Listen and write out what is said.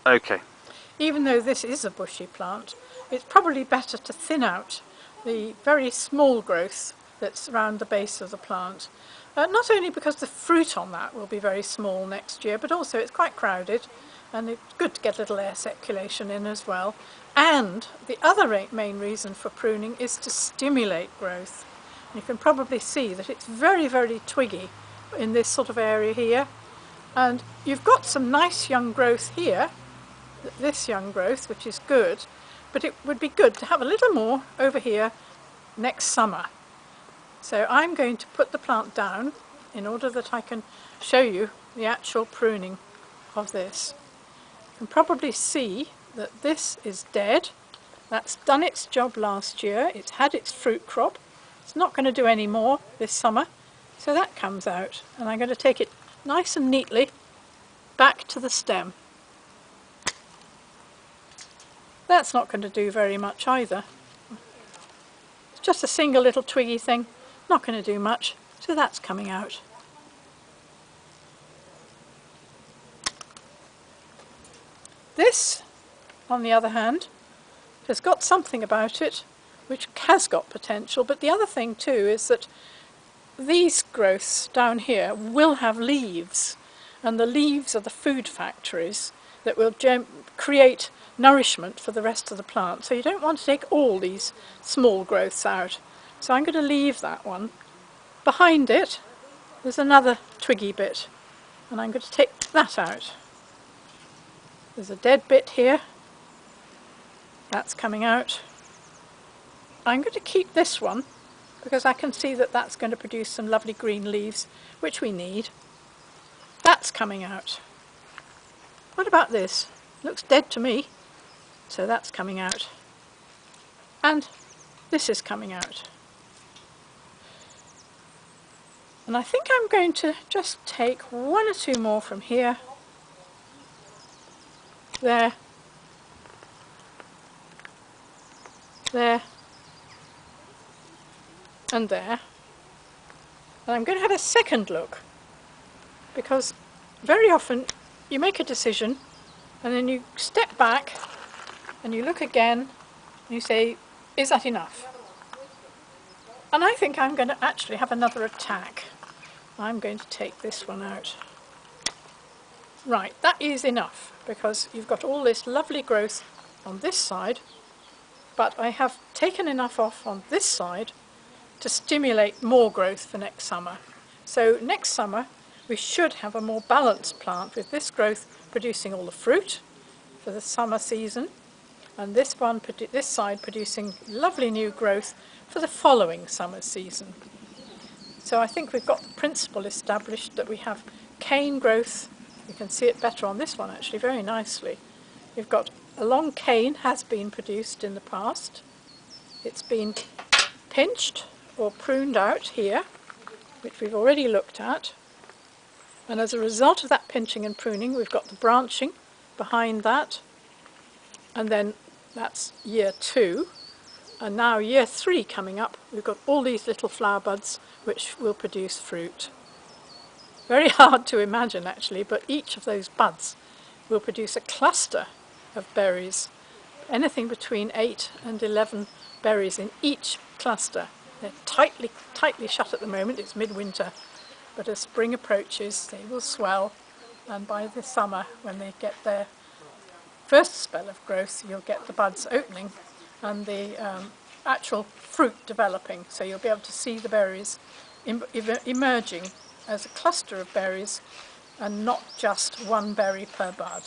Okay. Even though this is a bushy plant, it's probably better to thin out the very small growth that's around the base of the plant. Not only because the fruit on that will be very small next year, but also it's quite crowded and it's good to get a little air circulation in as well. And the other main reason for pruning is to stimulate growth. You can probably see that it's very, very twiggy in this sort of area here. And you've got some nice young growth here, this young growth, which is good, but it would be good to have a little more over here next summer. So I'm going to put the plant down in order that I can show you the actual pruning of this. You can probably see that this is dead. That's done its job last year. It's had its fruit crop. It's not going to do any more this summer. So that comes out, and I'm going to take it nice and neatly back to the stem. That's not going to do very much either. It's just a single little twiggy thing, not going to do much, so that's coming out. This, on the other hand, has got something about it which has got potential, but the other thing too is that these growths down here will have leaves, and the leaves are the food factories that will create nourishment for the rest of the plant. So you don't want to take all these small growths out. So I'm going to leave that one. Behind it there's another twiggy bit, and I'm going to take that out. There's a dead bit here. That's coming out. I'm going to keep this one because I can see that that's going to produce some lovely green leaves, which we need. That's coming out. What about this? Looks dead to me. So that's coming out. And this is coming out. And I think I'm going to just take one or two more from here, there, there, and there. And I'm going to have a second look, because very often you make a decision and then you step back and you look again and you say, is that enough? And I think I'm going to actually have another attack. I'm going to take this one out. Right, that is enough, because you've got all this lovely growth on this side, but I have taken enough off on this side to stimulate more growth for next summer. So next summer we should have a more balanced plant, with this growth producing all the fruit for the summer season, and this side producing lovely new growth for the following summer season. So I think we've got the principle established that we have cane growth. You can see it better on this one actually, very nicely. We've got a long cane has been produced in the past. It's been pinched or pruned out here, which we've already looked at. And as a result of that pinching and pruning, we've got the branching behind that. And then that's year 2. And now year 3 coming up, we've got all these little flower buds which will produce fruit. Very hard to imagine actually, but each of those buds will produce a cluster of berries. Anything between 8 and 11 berries in each cluster. They're tightly shut at the moment, it's midwinter, but as spring approaches they will swell, and by the summer, when they get their first spell of growth, you'll get the buds opening and the actual fruit developing, so you'll be able to see the berries emerging as a cluster of berries and not just one berry per bud.